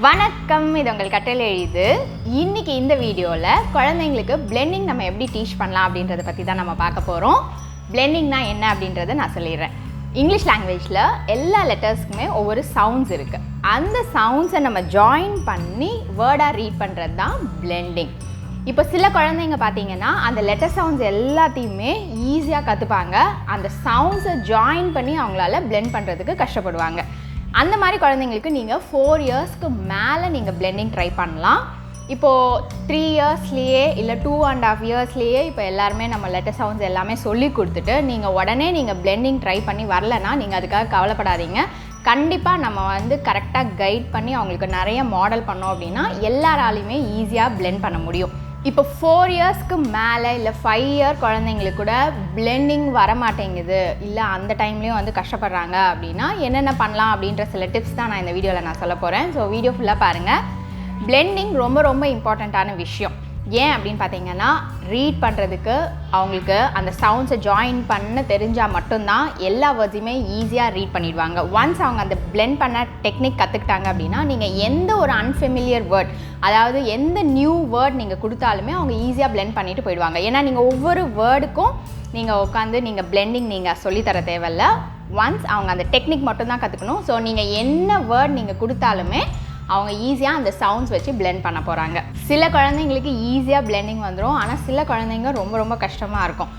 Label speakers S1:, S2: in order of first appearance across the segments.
S1: வணக்கம், இது உங்கள் கட்டளை எழுது. இன்னைக்கு இந்த வீடியோவில் குழந்தைங்களுக்கு பிளெண்டிங் நம்ம எப்படி டீச் பண்ணலாம் அப்படின்றத பற்றி தான் நம்ம பார்க்க போகிறோம். பிளெண்டிங்னா என்ன அப்படின்றத நான் சொல்லிடுறேன். இங்கிலீஷ் லாங்குவேஜில் எல்லா லெட்டர்ஸ்க்குமே ஒவ்வொரு சவுண்ட்ஸ் இருக்குது. அந்த சவுண்ட்ஸை நம்ம ஜாயின் பண்ணி வேர்டாக ரீட் பண்ணுறது தான் பிளெண்டிங். இப்போ சில குழந்தைங்க பார்த்தீங்கன்னா அந்த லெட்டர் சவுண்ட்ஸ் எல்லாத்தையுமே ஈஸியாக கற்றுப்பாங்க. அந்த சவுண்ட்ஸை ஜாயின் பண்ணி அவங்களால பிளெண்ட் பண்ணுறதுக்கு கஷ்டப்படுவாங்க. அந்த மாதிரி குழந்தைங்களுக்கு நீங்கள் 4 இயர்ஸ்க்கு மேலே நீங்கள் பிளெண்டிங் ட்ரை பண்ணலாம். இப்போது 3 இயர்ஸ்லேயே இல்லை 2.5 இயர்ஸ்லேயே இப்போ எல்லாருமே நம்ம லெட்டர் சவுண்ட்ஸ் எல்லாமே சொல்லி கொடுத்துட்டு நீங்கள் உடனே நீங்கள் பிளெண்டிங் ட்ரை பண்ணி வரலன்னா நீங்கள் அதுக்காக கவலைப்படாதீங்க. கண்டிப்பாக நம்ம கரெக்டாக கைட் பண்ணி அவங்களுக்கு நிறைய மாடல் பண்ணோம் அப்படின்னா எல்லாராலையுமே ஈஸியாக பிளெண்ட் பண்ண முடியும். இப்போ 4 இயர்ஸ்க்கு மேலே இல்லை 5 இயர் குழந்தைங்களுக்கு கூட பிளெண்டிங் வரமாட்டேங்குது, இல்லை அந்த டைம்லேயும் கஷ்டப்படுறாங்க அப்படின்னா என்னென்ன பண்ணலாம் அப்படின்ற சில டிப்ஸ் தான் நான் இந்த வீடியோவில் நான் சொல்ல போகிறேன். ஸோ வீடியோ ஃபுல்லாக பாருங்கள். பிளெண்டிங் ரொம்ப ரொம்ப இம்பார்ட்டண்ட்டான விஷயம். ஏன் அப்படின்னு பார்த்தீங்கன்னா ரீட் பண்ணுறதுக்கு அவங்களுக்கு அந்த சவுண்ட்ஸை ஜாயின் பண்ண தெரிஞ்சால் மட்டும்தான் எல்லா வேர்ட்ஸையுமே ஈஸியாக ரீட் பண்ணிடுவாங்க. ஒன்ஸ் அவங்க அந்த பிளெண்ட் பண்ண டெக்னிக் கற்றுக்கிட்டாங்க அப்படின்னா நீங்கள் எந்த ஒரு அன்ஃபெமிலியர் வேர்ட், அதாவது எந்த நியூ வேர்ட் நீங்கள் கொடுத்தாலுமே அவங்க ஈஸியாக பிளெண்ட் பண்ணிட்டு போயிடுவாங்க. ஏன்னா நீங்கள் ஒவ்வொரு வேர்டுக்கும் நீங்கள் உட்காந்து நீங்கள் பிளெண்டிங் நீங்கள் சொல்லித்தர தேவையில்ல. ஒன்ஸ் அவங்க அந்த டெக்னிக் மட்டும்தான் கற்றுக்கணும். ஸோ நீங்கள் என்ன வேர்ட் நீங்கள் கொடுத்தாலுமே அவங்க ஈஸியாக அந்த சவுண்ட்ஸ் வச்சு பிளெண்ட் பண்ண போகிறாங்க. சில குழந்தைங்களுக்கு ஈஸியாக பிளெண்டிங் வந்துடும், ஆனால் சில குழந்தைங்க ரொம்ப ரொம்ப கஷ்டமாக இருக்கும்.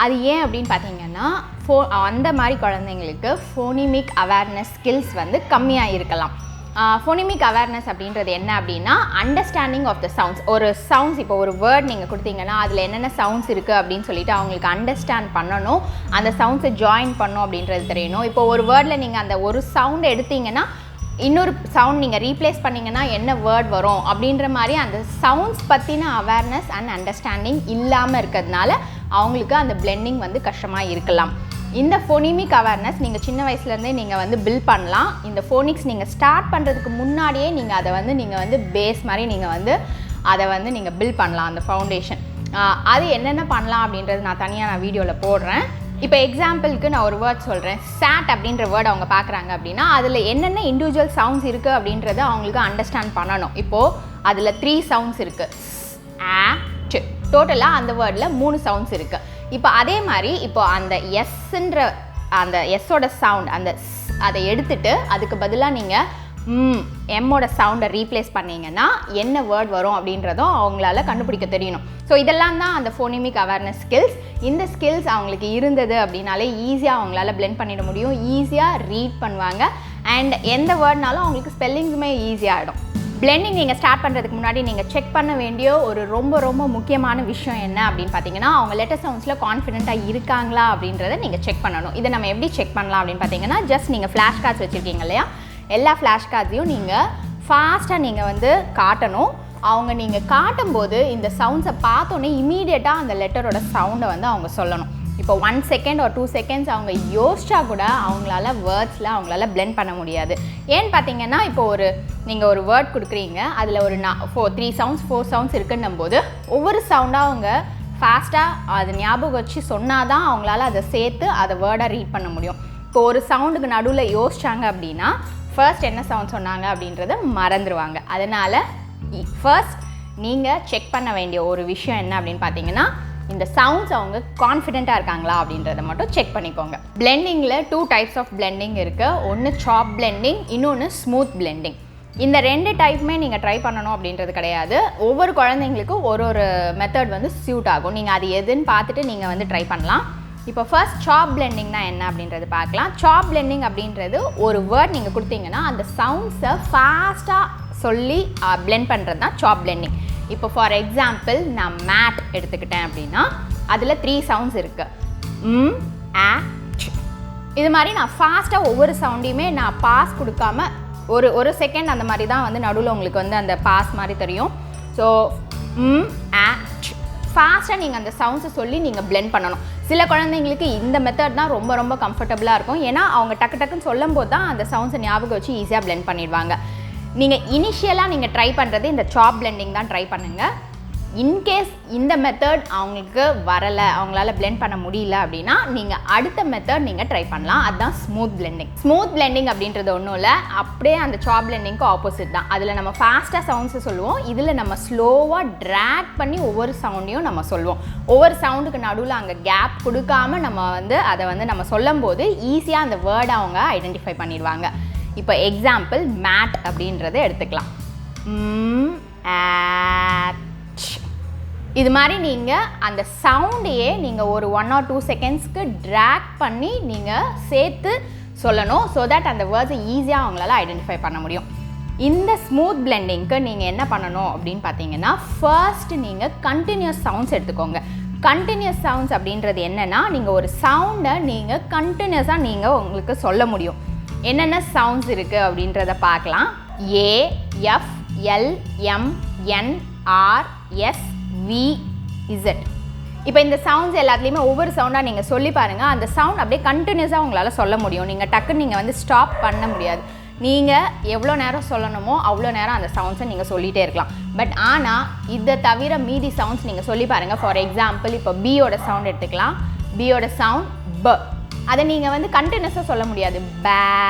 S1: அது ஏன் அப்படின்னு பார்த்தீங்கன்னா அந்த மாதிரி குழந்தைங்களுக்கு ஃபோனிமிக் அவேர்னஸ் ஸ்கில்ஸ் கம்மியாக இருக்கலாம். ஃபோனிமிக் அவேர்னஸ் அப்படின்றது என்ன அப்படின்னா அண்டர்ஸ்டாண்டிங் ஆஃப் த சவுண்ட்ஸ். ஒரு சவுண்ட்ஸ் இப்போ ஒரு வேர்ட் நீங்கள் கொடுத்தீங்கன்னா அதில் என்னென்ன சவுண்ட்ஸ் இருக்குது அப்படின்னு சொல்லிட்டு அவங்களுக்கு அண்டர்ஸ்டாண்ட் பண்ணணும். அந்த சவுண்ட்ஸை ஜாயின் பண்ணணும் அப்படின்றது தெரியணும். இப்போ ஒரு வேர்டில் நீங்கள் அந்த ஒரு சவுண்டை எடுத்தீங்கன்னா இன்னொரு சவுண்ட் நீங்கள் ரீப்ளேஸ் பண்ணிங்கன்னா என்ன வேர்ட் வரும் அப்படின்ற மாதிரி அந்த சவுண்ட்ஸ் பற்றின அவேர்னஸ் அண்ட் அண்டர்ஸ்டாண்டிங் இல்லாமல் இருக்கிறதுனால அவங்களுக்கு அந்த பிளெண்டிங் கஷ்டமாக இருக்கலாம். இந்த ஃபோனிமிக் அவேர்னஸ் நீங்கள் சின்ன வயசுலேருந்தே நீங்கள் பில்ட் பண்ணலாம். இந்த ஃபோனிக்ஸ் நீங்கள் ஸ்டார்ட் பண்ணுறதுக்கு முன்னாடியே நீங்கள் அதை நீங்கள் பேஸ் மாதிரி நீங்கள் அதை நீங்கள் பில்ட் பண்ணலாம். அந்த ஃபவுண்டேஷன் அது என்னென்ன பண்ணலாம் அப்படின்றது நான் வீடியோவில் போடுறேன். இப்போ எக்ஸாம்பிளுக்கு நான் ஒரு வேர்ட் சொல்கிறேன். சாட் அப்படின்ற வேர்ட் அவங்க பார்க்குறாங்க அப்படின்னா அதில் என்னென்ன இண்டிவிஜுவல் சவுண்ட்ஸ் இருக்குது அப்படின்றத அவங்களுக்கு அண்டர்ஸ்டாண்ட் பண்ணணும். இப்போது அதில் 3 சவுண்ட்ஸ் இருக்குது. டோட்டலாக அந்த வேர்டில் 3 சவுண்ட்ஸ் இருக்குது. இப்போ அதே மாதிரி இப்போ அந்த எஸ்ன்ற அந்த எஸ்ஸோட சவுண்ட் அதை எடுத்துகிட்டு அதுக்கு பதிலாக நீங்கள் எம்மோட சவுண்டை ரீப்ளேஸ் பண்ணிங்கன்னா என்ன வேர்ட் வரும் அப்படின்றதும் அவங்களால கண்டுபிடிக்க தெரியணும். ஸோ இதெல்லாம் தான் அந்த ஃபோனிமிக் அவேர்னஸ் ஸ்கில்ஸ். இந்த ஸ்கில்ஸ் அவங்களுக்கு இருந்தது அப்படின்னாலே ஈஸியாக அவங்களால பிளெண்ட் பண்ணிட முடியும், ஈஸியாக ரீட் பண்ணுவாங்க. அண்ட் எந்த வேர்ட்னாலும் அவங்களுக்கு ஸ்பெல்லிங்ஸுமே ஈஸியாகிடும். பிளெண்டிங் நீங்கள் ஸ்டார்ட் பண்ணுறதுக்கு முன்னாடி நீங்கள் செக் பண்ண வேண்டிய ஒரு ரொம்ப ரொம்ப முக்கியமான விஷயம் என்ன அப்படின்னு பார்த்தீங்கன்னா அவங்க லெட்டர் சவுண்ட்ஸில் கான்ஃபிடென்ட்டாக இருக்காங்களா அப்படின்றத நீங்கள் செக் பண்ணணும். இதை நம்ம எப்படி செக் பண்ணலாம் அப்படின்னு பார்த்தீங்கன்னா ஜஸ்ட் நீங்கள் ஃப்ளாஷ் கார்ட்ஸ் வச்சுருக்கீங்க இல்லையா, எல்லா ஃப்ளாஷ் கார்ட்ஸையும் நீங்கள் ஃபாஸ்ட்டாக நீங்கள் காட்டணும். அவங்க நீங்கள் காட்டும்போது இந்த சவுண்ட்ஸை பார்த்தோன்னே இமீடியட்டாக அந்த லெட்டரோட சவுண்டை அவங்க சொல்லணும். இப்போ 1 செகண்ட் or 2 செகண்ட்ஸ் அவங்க யோசிச்சா கூட அவங்களால வேர்ட்ஸில் அவங்களால பிளெண்ட் பண்ண முடியாது. ஏன்னு பார்த்தீங்கன்னா இப்போ நீங்கள் ஒரு வேர்ட் கொடுக்குறீங்க, அதில் ஒரு 3 சவுண்ட்ஸ் 4 சவுண்ட்ஸ் இருக்குன்னும் போது ஒவ்வொரு சவுண்டாக அவங்க ஃபாஸ்ட்டாக அது ஞாபகம் வச்சு சொன்னால் தான் அவங்களால அதை சேர்த்து அதை வேர்டாக ரீட் பண்ண முடியும். இப்போ ஒரு சவுண்டுக்கு நடுவில் யோசிச்சாங்க அப்படின்னா ஃபர்ஸ்ட் என்ன சவுண்ட் சொன்னாங்க அப்படின்றத மறந்துடுவாங்க. அதனால் ஃபர்ஸ்ட் நீங்கள் செக் பண்ண வேண்டிய ஒரு விஷயம் என்ன அப்படின்னு பார்த்தீங்கன்னா இந்த சவுண்ட்ஸ் அவங்க கான்ஃபிடென்ட்டாக இருக்காங்களா அப்படின்றத மட்டும் செக் பண்ணிக்கோங்க. பிளெண்டிங்கில் 2 டைப்ஸ் ஆஃப் பிளெண்டிங் இருக்குது. ஒன்று சாப் பிளெண்டிங், இன்னொன்று ஸ்மூத் பிளெண்டிங். இந்த 2 டைப்புமே நீங்கள் ட்ரை பண்ணணும் அப்படின்றது கிடையாது. ஒவ்வொரு குழந்தைங்களுக்கும் ஒரு மெத்தட் சூட் ஆகும். நீங்கள் அது எதுன்னு பார்த்துட்டு நீங்கள் ட்ரை பண்ணலாம். இப்போ ஃபர்ஸ்ட் சாப் பிளெண்டிங்னா என்ன அப்படின்றது பார்க்கலாம். சாப் பிளெண்டிங் அப்படின்றது ஒரு வேர்ட் நீங்கள் கொடுத்தீங்கன்னா அந்த சவுண்ட்ஸை ஃபாஸ்ட்டாக சொல்லி பிளெண்ட் பண்ணுறது தான் சாப் பிளெண்டிங். இப்போ ஃபார் எக்ஸாம்பிள் நான் மேட் எடுத்துக்கிட்டேன் அப்படின்னா அதில் 3 சவுண்ட்ஸ் இருக்குது. இது மாதிரி நான் ஃபாஸ்ட்டாக ஒவ்வொரு சவுண்டையுமே நான் பாஸ் கொடுக்காம ஒரு செகண்ட் அந்த மாதிரி தான் நடுவில் உங்களுக்கு அந்த பாஸ் மாதிரி தெரியும். ஸோ ஃபாஸ்ட்டாக நீங்கள் அந்த சவுண்ட்ஸை சொல்லி நீங்கள் பிளெண்ட் பண்ணணும். சில குழந்தைங்களுக்கு இந்த மெத்தட் தான் ரொம்ப ரொம்ப கம்ஃபர்டபுளாக இருக்கும். ஏன்னா அவங்க டக்குன்னு சொல்லும் போது தான் அந்த சவுண்ட்ஸை ஞாபகம் வச்சு ஈஸியாக பிளெண்ட் பண்ணிடுவாங்க. நீங்கள் இனிஷியலாக நீங்கள் ட்ரை பண்ணுறது இந்த சாப் பிளெண்டிங் தான் ட்ரை பண்ணுங்கள். இன்கேஸ் இந்த மெத்தட் அவங்களுக்கு வரலை, அவங்களால blend பண்ண முடியல அப்படின்னா நீங்கள் அடுத்த மெத்தட் நீங்கள் ட்ரை பண்ணலாம். அதுதான் ஸ்மூத் பிளெண்டிங். ஸ்மூத் பிளெண்டிங் அப்படின்றது ஒன்றும் இல்லை, அப்படியே அந்த சாப் பிளெண்டிங்க்கு ஆப்போசிட் தான். அதில் நம்ம ஃபாஸ்ட்டாக சவுண்ட்ஸை சொல்லுவோம், இதில் நம்ம ஸ்லோவாக ட்ராக் பண்ணி ஒவ்வொரு சவுண்டையும் நம்ம சொல்லுவோம். ஒவ்வொரு சவுண்டுக்கு நடுவில் அங்கே கேப் கொடுக்காம நம்ம வந்து அதை வந்து நம்ம சொல்லும் போது ஈஸியாக அந்த வேர்டை அவங்க ஐடென்டிஃபை பண்ணிடுவாங்க. இப்போ எக்ஸாம்பிள் மேட் அப்படின்றத எடுத்துக்கலாம். இது மாதிரி நீங்கள் அந்த சவுண்டையே நீங்கள் ஒரு 1 or 2 செகண்ட்ஸ்க்கு ட்ராக் பண்ணி நீங்கள் சேர்த்து சொல்லணும். ஸோ தட் அந்த வேர்ட்ஸை ஈஸியாக அவங்களால ஐடென்டிஃபை பண்ண முடியும். இந்த ஸ்மூத் பிளெண்டிங்க்கு நீங்கள் என்ன பண்ணணும் அப்படின்னு பார்த்தீங்கன்னா, ஃபர்ஸ்ட் நீங்கள் கண்டினியூஸ் சவுண்ட்ஸ் எடுத்துக்கோங்க. கண்டினியூஸ் சவுண்ட்ஸ் அப்படின்றது என்னென்னா, நீங்கள் ஒரு சவுண்டை நீங்கள் கண்டினியூஸாக நீங்கள் உங்களுக்கு சொல்ல முடியும். என்னென்ன சவுண்ட்ஸ் இருக்குது அப்படின்றத பார்க்கலாம். A, F, L, M, N, R, S, V, Z. இப்போ இந்த சவுண்ட்ஸ் எல்லாத்துலேயுமே ஒவ்வொரு சவுண்டாக நீங்கள் சொல்லி பாருங்கள். அந்த சவுண்ட் அப்படியே கண்டினியூஸாக உங்களால் சொல்ல முடியும். நீங்கள் டக்குன்னு நீங்கள் வந்து ஸ்டாப் பண்ண முடியாது. நீங்கள் எவ்வளோ நேரம் சொல்லணுமோ அவ்வளோ நேரம் அந்த சவுண்ட்ஸை நீங்கள் சொல்லிகிட்டே இருக்கலாம். பட் ஆனால் இதை தவிர மீதி சவுண்ட்ஸ் நீங்கள் சொல்லி பாருங்கள். ஃபார் எக்ஸாம்பிள் இப்போ பியோட சவுண்ட் எடுத்துக்கலாம். பியோட சவுண்ட் ப. அதை நீங்கள் வந்து கண்டினியூஸாக சொல்ல முடியாது. பே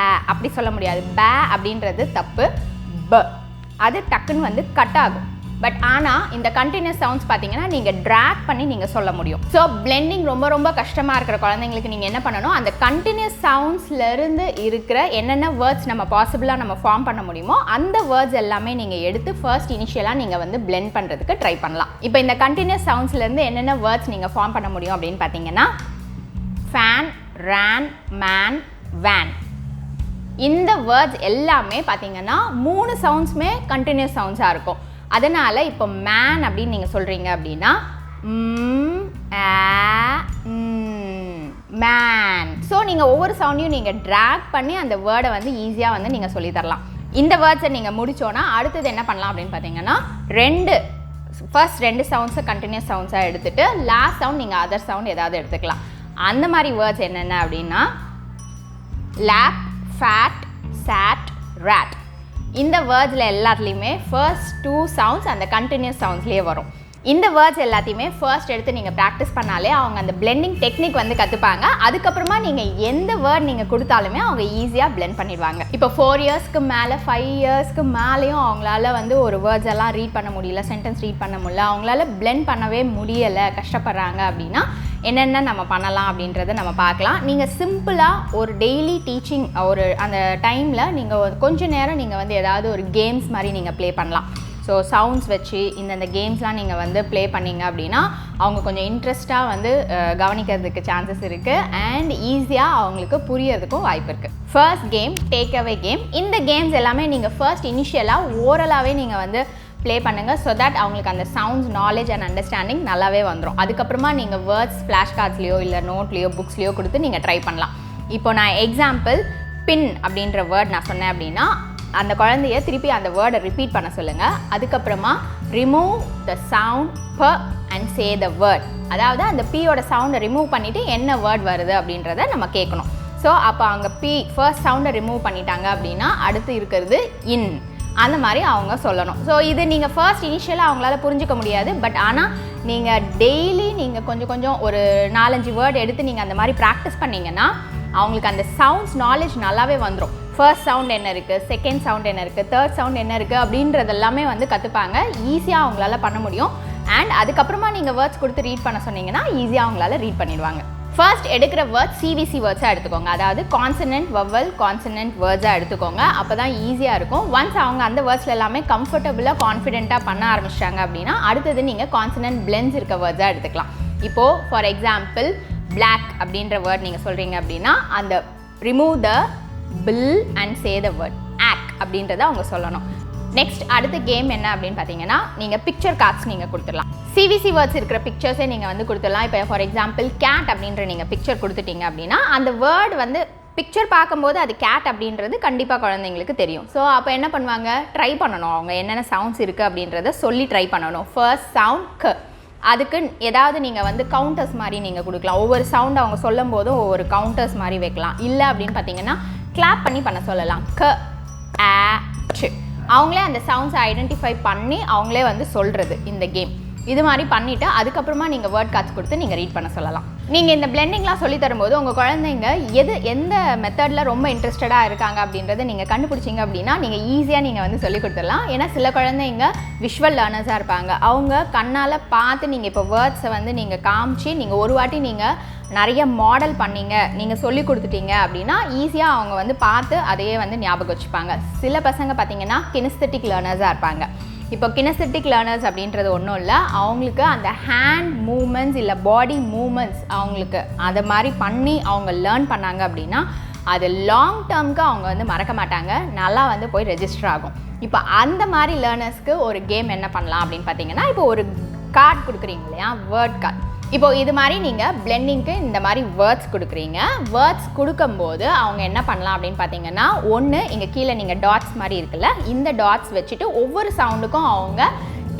S1: அப்படி சொல்ல முடியாது. பே அப்படின்றது தப்பு. ப அது டக்குன்னு வந்து கட் ஆகும். பட் ஆனால் இந்த கண்டினியூஸ் சவுண்ட்ஸ் பார்த்தீங்கன்னா நீங்கள் ட்ராக் பண்ணி நீங்கள் சொல்ல முடியும். ஸோ பிளெண்டிங் ரொம்ப ரொம்ப கஷ்டமாக இருக்கிற குழந்தைங்களுக்கு நீங்கள் என்ன பண்ணணும், அந்த கண்டினியூஸ் சவுண்ட்ஸ்லேருந்து இருக்கிற என்னென்ன வேர்ட்ஸ் நம்ம பாசிபிளாக நம்ம ஃபார்ம் பண்ண முடியுமோ அந்த வேர்ட்ஸ் எல்லாமே நீங்கள் எடுத்து ஃபர்ஸ்ட் இனிஷியலாக நீங்கள் வந்து பிளெண்ட் பண்ணுறதுக்கு ட்ரை பண்ணலாம். இப்போ இந்த கண்டினியூஸ் சவுண்ட்ஸ்லேருந்து என்னென்ன வேர்ட்ஸ் நீங்கள் ஃபார்ம் பண்ண முடியும் அப்படின்னு பார்த்தீங்கன்னா, ஃபேன், ரேன், மேன், வேன். இந்த வேர்ட்ஸ் எல்லாமே பார்த்தீங்கன்னா 3 சவுண்ட்ஸுமே கண்டினியூஸ் சவுண்ட்ஸாக இருக்கும். அதனால் இப்போ மேன் அப்படின்னு நீங்கள் சொல்கிறீங்க அப்படின்னா மேன். ஸோ நீங்கள் ஒவ்வொரு சவுண்டையும் நீங்கள் ட்ராக் பண்ணி அந்த வேர்டை வந்து ஈஸியாக வந்து நீங்கள் சொல்லித்தரலாம். இந்த வேர்ட்ஸை நீங்கள் முடித்தோன்னா அடுத்தது என்ன பண்ணலாம் அப்படின்னு பார்த்தீங்கன்னா, ஃபர்ஸ்ட் 2 சவுண்ட்ஸை கண்டினியூஸ் சவுண்ட்ஸாக எடுத்துகிட்டு லாஸ்ட் சவுண்ட் நீங்கள் அதர் சவுண்ட் ஏதாவது எடுத்துக்கலாம். அந்த மாதிரி வேர்ட்ஸ் என்னென்ன அப்படின்னா, லேப், ஃபேட், சாட், ரேட். இந்த வேர்ட்ஸில் எல்லாத்துலேயுமே ஃபர்ஸ்ட் 2 சவுண்ட்ஸ் அந்த கண்டினியூஸ் சவுண்ட்ஸ்லேயே வரும். இந்த வேர்ட்ஸ் எல்லாத்தையுமே ஃபர்ஸ்ட் எடுத்து நீங்கள் ப்ராக்டிஸ் பண்ணாலே அவங்க அந்த பிளெண்டிங் டெக்னிக் வந்து கற்றுப்பாங்க. அதுக்கப்புறமா நீங்கள் எந்த வேர்ட் நீங்கள் கொடுத்தாலுமே அவங்க ஈஸியாக பிளெண்ட் பண்ணிடுவாங்க. இப்போ 4 இயர்ஸ்க்கு மேலே 5 இயர்ஸ்க்கு மேலேயும் அவங்களால வந்து ஒரு வேர்ட்ஸ் எல்லாம் ரீட் பண்ண முடியல, சென்டென்ஸ் ரீட் பண்ண முடியல, அவங்களால பிளெண்ட் பண்ணவே முடியலை, கஷ்டப்படுறாங்க அப்படின்னா என்னென்ன நம்ம பண்ணலாம் அப்படின்றத நம்ம பார்க்கலாம். நீங்கள் சிம்பிளாக ஒரு டெய்லி டீச்சிங் ஒரு அந்த டைமில் நீங்கள் கொஞ்சம் நேரம் நீங்கள் வந்து ஏதாவது ஒரு கேம்ஸ் மாதிரி நீங்கள் ப்ளே பண்ணலாம். ஸோ சவுண்ட்ஸ் வச்சு இந்த கேம்ஸ்லாம் நீங்கள் வந்து ப்ளே பண்ணிங்க அப்படின்னா அவங்க கொஞ்சம் இன்ட்ரெஸ்ட்டாக வந்து கவனிக்கிறதுக்கு சான்சஸ் இருக்குது அண்ட் ஈஸியாக அவங்களுக்கு புரியறதுக்கும் வாய்ப்பு இருக்குது. First game take away game. இந்த கேம்ஸ் எல்லாமே நீங்கள் ஃபர்ஸ்ட் இனிஷியலாக ஓரலாகவே நீங்கள் வந்து ப்ளே பண்ணுங்கள். ஸோ தட் அவங்களுக்கு அந்த சவுண்ட்ஸ் நாலேஜ் அண்ட் அண்டர்ஸ்டாண்டிங் நல்லாவே வந்துடும். அதுக்கப்புறமா நீங்கள் வேர்ட்ஸ் ஃப்ளாஷ் கார்ட்ஸ்லையோ இல்லை நோட்லேயோ புக்ஸ்லையோ கொடுத்து நீங்கள் ட்ரை பண்ணலாம். இப்போ நான் எக்ஸாம்பிள் பின் அப்படின்ற வேர்ட் நான் சொன்னேன் அப்படின்னா அந்த குழந்தைய திருப்பி அந்த வேர்டை ரிப்பீட் பண்ண சொல்லுங்கள். அதுக்கப்புறமா ரிமூவ் த சவுண்ட் ப அண்ட் சே த வேர்ட். அதாவது அந்த பியோட சவுண்டை ரிமூவ் பண்ணிவிட்டு என்ன வேர்ட் வருது அப்படின்றத நம்ம கேட்கணும். ஸோ அப்போ அங்கே ஃபர்ஸ்ட் சவுண்டை ரிமூவ் பண்ணிட்டாங்க அப்படின்னா அடுத்து இருக்கிறது இன், அந்த மாதிரி அவங்க சொல்லணும். ஸோ இது நீங்கள் ஃபர்ஸ்ட் இனிஷியலாக அவங்களால புரிஞ்சிக்க முடியாது. பட் ஆனால் நீங்கள் டெய்லி நீங்கள் கொஞ்சம் கொஞ்சம் ஒரு 4-5 வேர்டு எடுத்து நீங்கள் அந்த மாதிரி ப்ராக்டிஸ் பண்ணிங்கன்னா அவங்களுக்கு அந்த சவுண்ட்ஸ் நாலேஜ் நல்லாவே வந்துடும். ஃபர்ஸ்ட் சவுண்ட் என்ன இருக்குது, செகண்ட் சவுண்ட் என்ன இருக்குது, தேர்ட் சவுண்ட் என்ன இருக்குது அப்படின்றது எல்லாமே வந்து கற்றுப்பாங்க. ஈஸியாக அவங்களால பண்ண முடியும். அண்ட் அதுக்கப்புறமா நீங்கள் வேர்ட்ஸ் கொடுத்து ரீட் பண்ண சொன்னீங்கன்னா ஈஸியாக அவங்களால ரீட் பண்ணிடுவாங்க. ஃபர்ஸ்ட் எடுக்கிற வேர்ட்ஸ் சிவிசி வேர்ட்ஸாக எடுத்துக்கோங்க. அதாவது கான்சனன்ட், வவல், கான்சனன்ட் வேர்ட்ஸாக எடுத்துக்கோங்க. அப்போ தான் ஈஸியாக இருக்கும். ஒன்ஸ் அவங்க அந்த வேர்ட்ஸில் எல்லாமே கம்ஃபர்டபுளாக கான்ஃபிடென்ட்டாக பண்ண ஆரம்பிச்சிட்டாங்க அப்படின்னா அடுத்தது நீங்கள் கான்சனன்ட் பிளெண்ட்ஸ் இருக்க வேர்ட்ஸாக எடுத்துக்கலாம். இப்போது ஃபார் எக்ஸாம்பிள் பிளாக் அப்படின்ற வேர்ட் நீங்கள் சொல்கிறீங்க அப்படின்னா அந்த remove the bill and say the word ஆக் அப்படின்றத அவங்க சொல்லணும். நெக்ஸ்ட் அடுத்த கேம் என்ன அப்படின்னு பார்த்தீங்கன்னா நீங்கள் பிக்சர் கார்ட்ஸ் நீங்கள் கொடுத்துடலாம். சிவிசி வேர்ட்ஸ் இருக்கிற பிக்சர்ஸே நீங்கள் வந்து கொடுத்துடலாம். இப்போ ஃபார் எக்ஸாம்பிள் கேட் அப்படின்ற நீங்கள் பிக்சர் கொடுத்துட்டீங்க அப்படின்னா அந்த வேர்டு வந்து பிக்சர் பார்க்கும்போது அது கேட் அப்படின்றது கண்டிப்பாக குழந்தைங்களுக்கு தெரியும். ஸோ அப்போ என்ன பண்ணுவாங்க, ட்ரை பண்ணணும். அவங்க என்னென்ன சவுண்ட்ஸ் இருக்குது அப்படின்றத சொல்லி ட்ரை பண்ணணும். ஃபர்ஸ்ட் சவுண்ட் க. அதுக்கு ஏதாவது நீங்கள் வந்து கவுண்டர்ஸ் மாதிரி நீங்கள் கொடுக்கலாம். ஒவ்வொரு சவுண்ட் அவங்க சொல்லும் போதும் ஒவ்வொரு கவுண்டர்ஸ் மாதிரி வைக்கலாம். இல்லை அப்படின்னு பார்த்தீங்கன்னா கிளாப் பண்ண சொல்லலாம். க ஆ ச் அவங்களே அந்த சவுண்ட்ஸை ஐடென்டிஃபை பண்ணி அவங்களே வந்து சொல்கிறது இந்த கேம். இது மாதிரி பண்ணிவிட்டு அதுக்கப்புறமா நீங்கள் வேர்ட் கார்ட்ஸ் கொடுத்து நீங்கள் ரீட் பண்ண சொல்லலாம். நீங்கள் இந்த பிளெண்டிங்லாம் சொல்லி தரும்போது உங்கள் குழந்தைங்க எந்த மெத்தடில் ரொம்ப இன்ட்ரெஸ்டடாக இருக்காங்க அப்படின்றத நீங்கள் கண்டுபிடிச்சிங்க அப்படின்னா நீங்கள் ஈஸியாக நீங்கள் வந்து சொல்லி கொடுத்துடலாம். ஏன்னா சில குழந்தைங்க விஷுவல் லேர்னர்ஸாக இருப்பாங்க. அவங்க கண்ணால் பார்த்து நீங்கள் இப்போ வேர்ட்ஸை வந்து நீங்கள் காமிச்சு நீங்கள் ஒரு வாட்டி நீங்கள் நிறைய மாடல் பண்ணிங்க, நீங்கள் சொல்லி கொடுத்துட்டீங்க அப்படின்னா ஈஸியாக அவங்க வந்து பார்த்து அதையே வந்து ஞாபகம் வச்சுப்பாங்க. சில பசங்க பார்த்திங்கன்னா கினெஸ்தெட்டிக் லேர்னர்ஸாக இருப்பாங்க. இப்போ கினெஸ்தெட்டிக் லேர்னர்ஸ் அப்படின்றது ஒன்றும் இல்லை, அவங்களுக்கு அந்த ஹேண்ட் மூமெண்ட்ஸ் இல்லை பாடி மூமெண்ட்ஸ் அவங்களுக்கு அதை மாதிரி பண்ணி அவங்க லேர்ன் பண்ணாங்க அப்படின்னா அது லாங் டேர்முக்கு அவங்க வந்து மறக்க மாட்டாங்க, நல்லா வந்து போய் ரெஜிஸ்டர் ஆகும். இப்போ அந்த மாதிரி லேர்னர்ஸ்க்கு ஒரு கேம் என்ன பண்ணலாம் அப்படின்னு பார்த்தீங்கன்னா, இப்போ ஒரு கார்டு கொடுக்குறீங்க இல்லையா, வேர்ட் கார்டு. இப்போது இது மாதிரி நீங்கள் பிளெண்டிங்க்கு இந்த மாதிரி வேர்ட்ஸ் கொடுக்குறீங்க. வேர்ட்ஸ் கொடுக்கும்போது அவங்க என்ன பண்ணலாம் அப்படின்னு பார்த்தீங்கன்னா, ஒன்று இங்கே கீழே நீங்கள் டாட்ஸ் மாதிரி இருக்குல்ல, இந்த டாட்ஸ் வச்சுட்டு ஒவ்வொரு சவுண்டுக்கும் அவங்க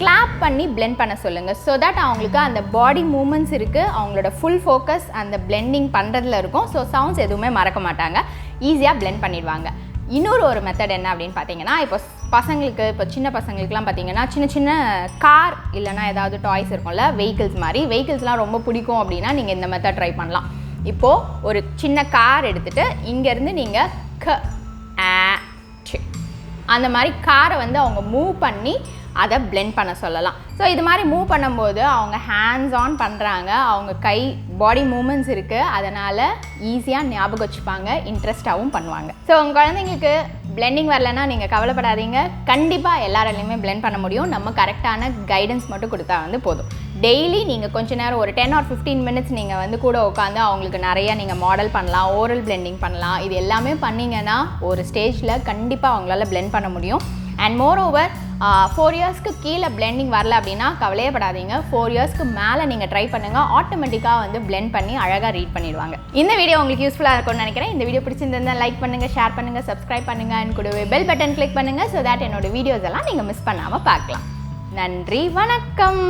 S1: கிளாப் பண்ணி பிளெண்ட் பண்ண சொல்லுங்கள். ஸோ தட் அவங்களுக்கு அந்த பாடி மூமெண்ட்ஸ் இருக்குது, அவங்களோட ஃபுல் ஃபோக்கஸ் அந்த பிளெண்டிங் பண்ணுறதுல இருக்கும். ஸோ சவுண்ட்ஸ் எதுவுமே மறக்க மாட்டாங்க, ஈஸியாக பிளெண்ட் பண்ணிடுவாங்க. இன்னொரு மெத்தட் என்ன அப்படின்னு பார்த்தீங்கன்னா, இப்போ பசங்களுக்கு இப்போ சின்ன பசங்களுக்குலாம் பார்த்தீங்கன்னா சின்ன சின்ன கார் இல்லைனா ஏதாவது டாய்ஸ் இருக்கும்ல, வெஹிக்கிள்ஸ்லாம் ரொம்ப பிடிக்கும் அப்படின்னா நீங்கள் இந்த மெத்தட் ட்ரை பண்ணலாம். இப்போது ஒரு சின்ன கார் எடுத்துகிட்டு இங்கேருந்து நீங்கள் அந்த மாதிரி காரை வந்து அவங்க மூவ் பண்ணி அதை பிளெண்ட் பண்ண சொல்லலாம். ஸோ இது மாதிரி மூவ் பண்ணும்போது அவங்க ஹேண்ட்ஸ் ஆன் பண்ணுறாங்க, அவங்க கை பாடி மூமெண்ட்ஸ் இருக்குது, அதனால் ஈஸியாக ஞாபகம் வச்சுப்பாங்க, இன்ட்ரெஸ்ட்டாகவும் பண்ணுவாங்க. ஸோ உங்கள் குழந்தைங்களுக்கு பிளெண்டிங் வரலன்னா நீங்கள் கவலைப்படாதீங்க, கண்டிப்பாக எல்லாராலையுமே பிளெண்ட் பண்ண முடியும். நம்ம கரெக்டான கைடன்ஸ் மட்டும் கொடுத்தா வந்து போதும். டெய்லி நீங்கள் கொஞ்ச நேரம் ஒரு 10 or 15 minutes நீங்கள் வந்து கூட உட்காந்து அவங்களுக்கு நிறைய நீங்கள் மாடல் பண்ணலாம், ஓரல் பிளெண்டிங் பண்ணலாம். இது எல்லாமே பண்ணிங்கன்னா ஒரு ஸ்டேஜில் கண்டிப்பாக அவங்களால பிளெண்ட் பண்ண முடியும். அண்ட் மோர் ஓவர் 4 yearsக்கு கீழே பிளெண்டிங் வரல அப்படின்னா கவலையப்படாதீங்க, 4 yearsக்கு மேலே நீங்கள் ட்ரை பண்ணுங்கள், ஆட்டோமேட்டிக்காக வந்து பிளெண்ட் பண்ணி அழகாக ரீட் பண்ணிடுவாங்க. இந்த வீடியோ உங்களுக்கு யூஸ்ஃபுல்லாக இருக்கும்னு நினைக்கிறேன். இந்த வீடியோ பிடிச்சிருந்தா லைக் பண்ணுங்கள், ஷேர் பண்ணுங்கள், சப்ஸ்கிரைப் பண்ணுங்கள், அண்ட் கூடவே பெல் பட்டன் கிளிக் பண்ணுங்கள். ஸோ தட் என்னோட வீடியோஸ் எல்லாம் நீங்கள் மிஸ் பண்ணாமல் பார்க்கலாம். நன்றி, வணக்கம்.